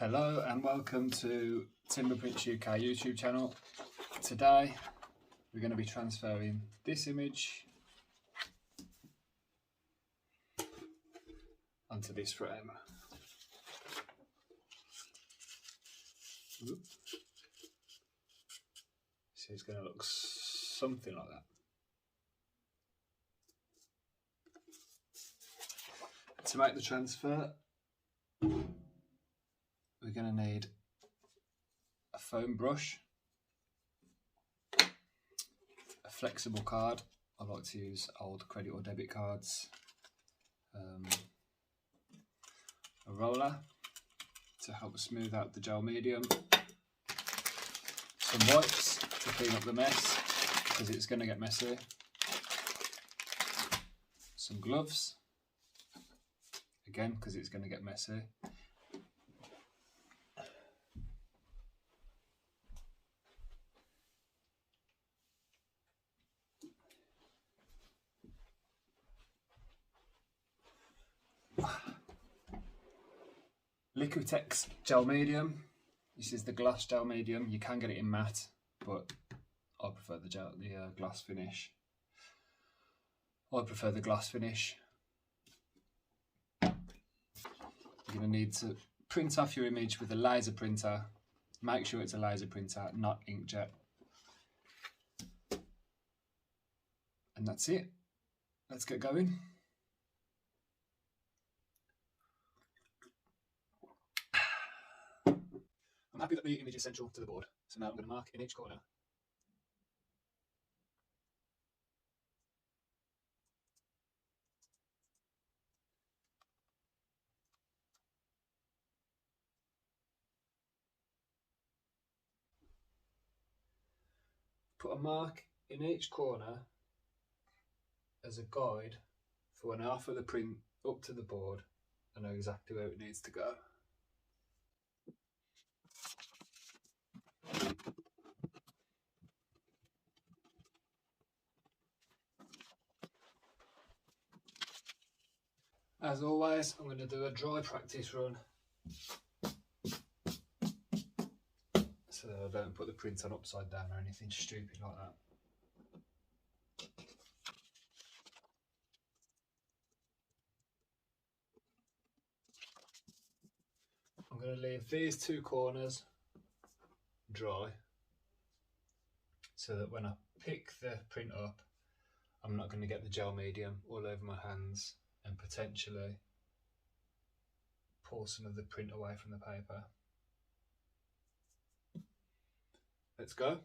Hello and welcome to Timberprints UK YouTube channel. Today we're going to be transferring this image onto this frame. So it's going to look something like that. To make the transfer, we're going to need a foam brush, a flexible card. I like to use old credit or debit cards, a roller to help smooth out the gel medium, some wipes to clean up the mess because it's going to get messy, some gloves, again because it's going to get messy, Liquitex gel medium. This is the glass gel medium. You can get it in matte, but I prefer the glass finish. You're going to need to print off your image with a laser printer. Make sure it's a laser printer, not inkjet. And that's it. Let's get going. I'm happy that the image is central to the board, so now I'm going to mark in each corner. Put a mark in each corner as a guide for when I offer the print up to the board, I know exactly where it needs to go. As always, I'm going to do a dry practice run so that I don't put the print on upside down or anything stupid like that. I'm going to leave these two corners dry so that when I pick the print up, I'm not going to get the gel medium all over my hands and potentially pull some of the print away from the paper. Let's go.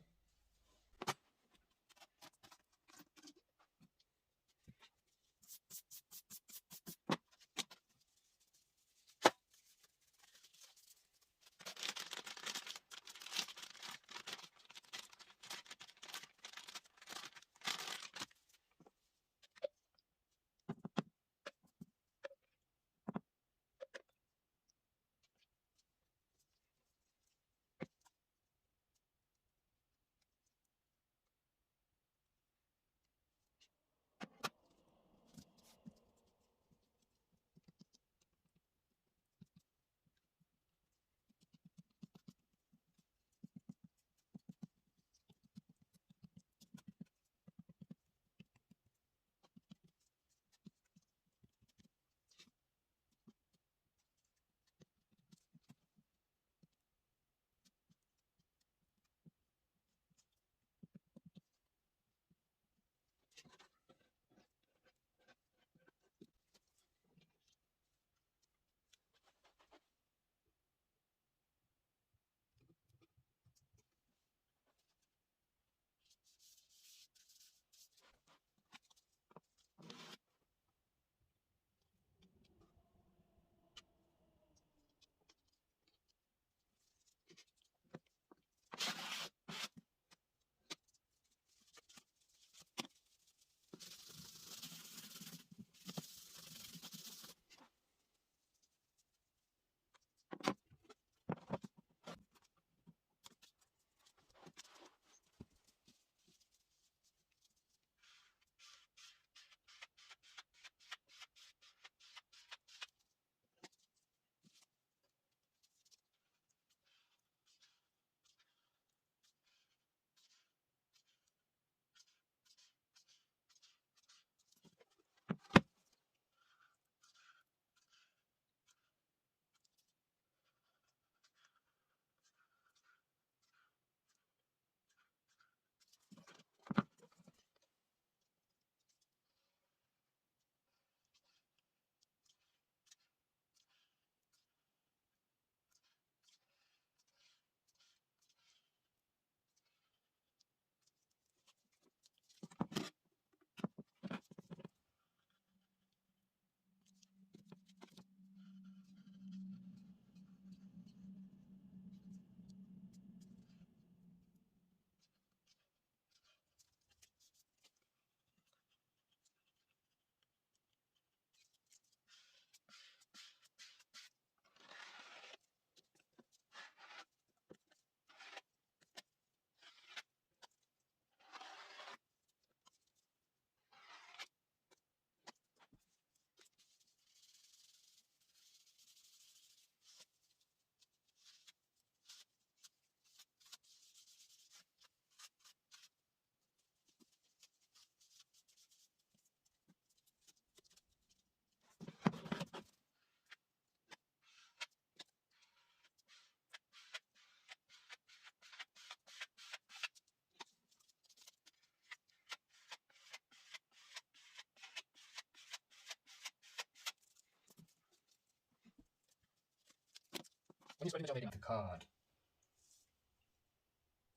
when you're spreading the gel medium on the card,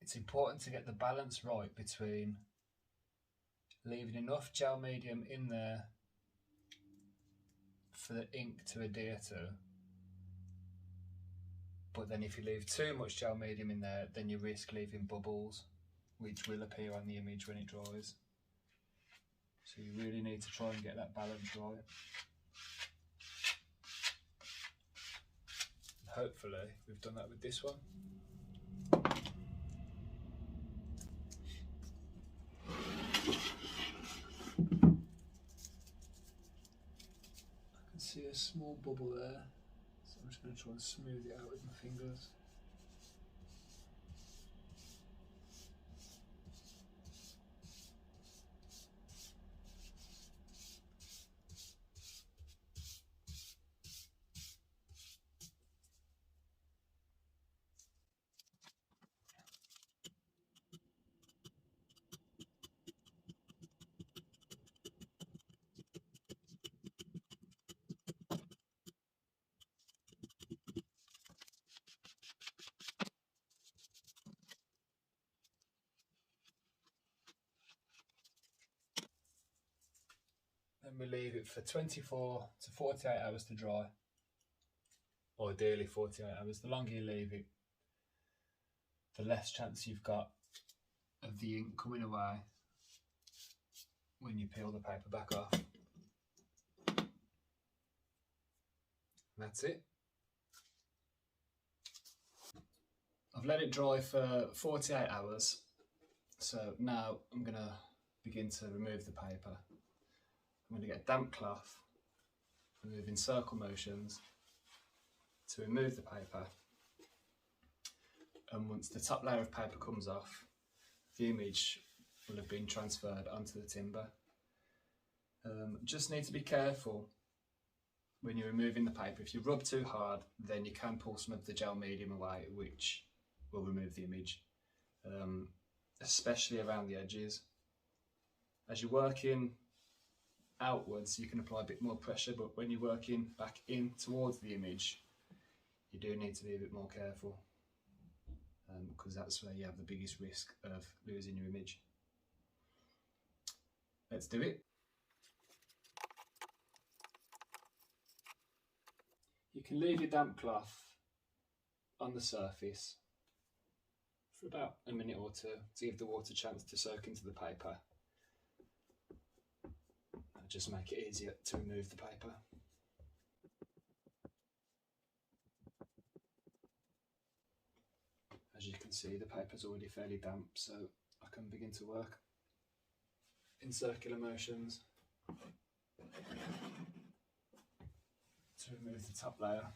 it's important to get the balance right between leaving enough gel medium in there for the ink to adhere to, but then if you leave too much gel medium in there, then you risk leaving bubbles, which will appear on the image when it dries. So you really need to try and get that balance right. Hopefully we've done that with this one. I can see a small bubble there, so I'm just going to try and smooth it out with my fingers. Then we leave it for 24 to 48 hours to dry. Or ideally 48 hours. The longer you leave it, the less chance you've got of the ink coming away when you peel the paper back off. And that's it. I've let it dry for 48 hours. So now I'm going to begin to remove the paper. I'm going to get a damp cloth, move in circle motions to remove the paper. And once the top layer of paper comes off, the image will have been transferred onto the timber. Just need to be careful when you're removing the paper. If you rub too hard, then you can pull some of the gel medium away, which will remove the image, especially around the edges. As you're working outwards, you can apply a bit more pressure, but when you're working back in towards the image, you do need to be a bit more careful, because that's where you have the biggest risk of losing your image. Let's do it. You can leave your damp cloth on the surface for about a minute or two to give the water a chance to soak into the paper. And just make it easier to remove the paper. As you can see, the paper's already fairly damp, so I can begin to work in circular motions to remove the top layer.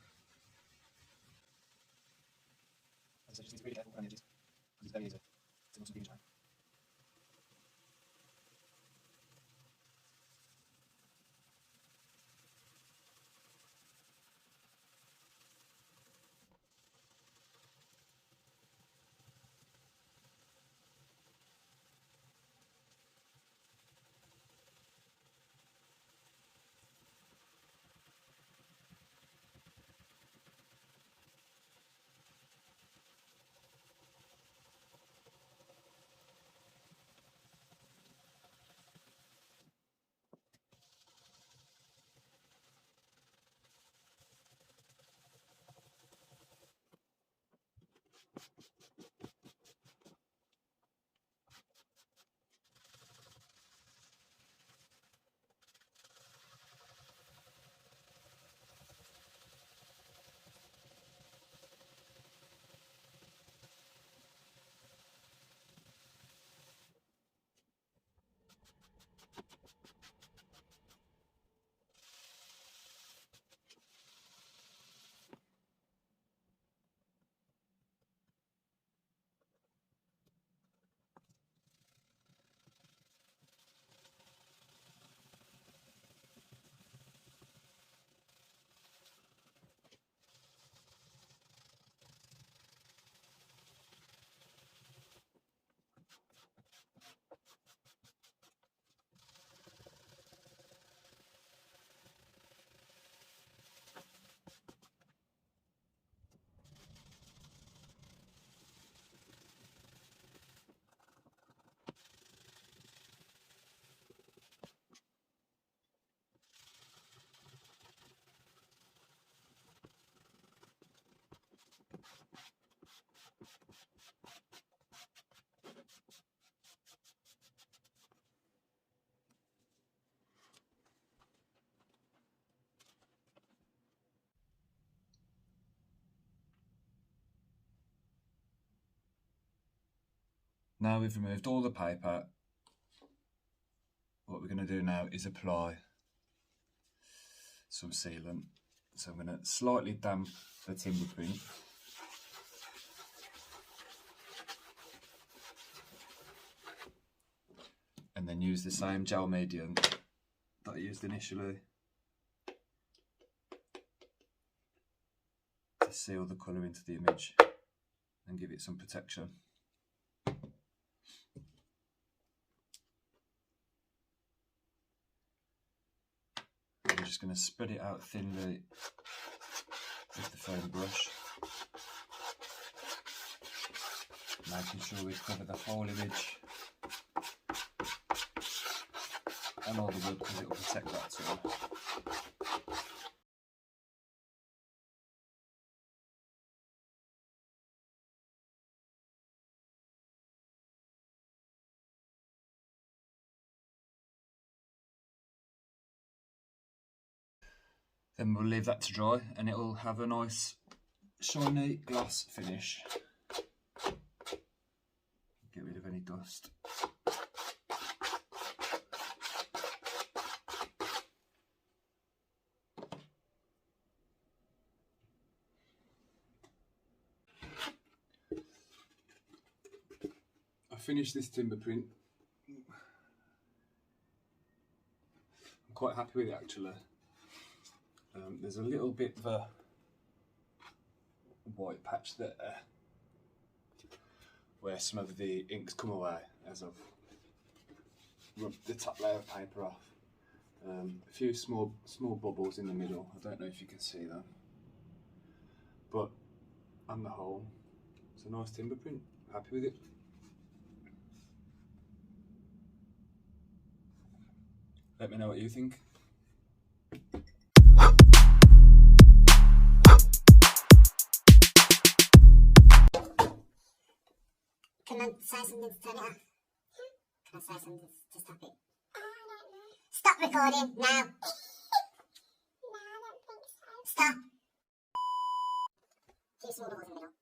As I just need to be really careful around the edges, because it's very easy to muscle the image out. Now we've removed all the paper, what we're going to do now is apply some sealant. So I'm going to slightly damp the timber print. And then use the same gel medium that I used initially to seal the colour into the image and give it some protection. I'm just going to spread it out thinly with the foam brush, making sure we cover the whole image and all the wood because it will protect that too. Then we'll leave that to dry and it will have a nice shiny glass finish. Get rid of any dust. I finished this timber print. I'm quite happy with it actually. There's a little bit of a white patch there where some of the ink's come away as I've rubbed the top layer of paper off. A few small bubbles in the middle, I don't know if you can see them, but on the whole it's a nice timber print, happy with it. Let me know what you think. Can I say something to turn it off? Can I say something to stop it? I don't know. Stop recording now. No, I don't think so. Stop. Two small bubbles in the middle,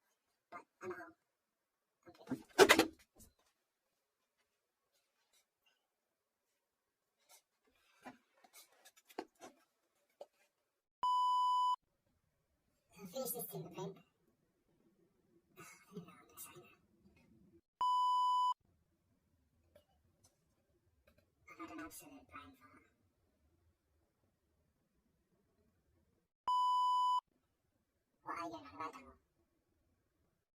but on the whole, I'll finish this timber print. I've had an absolute brain fart. What are you doing on the right angle?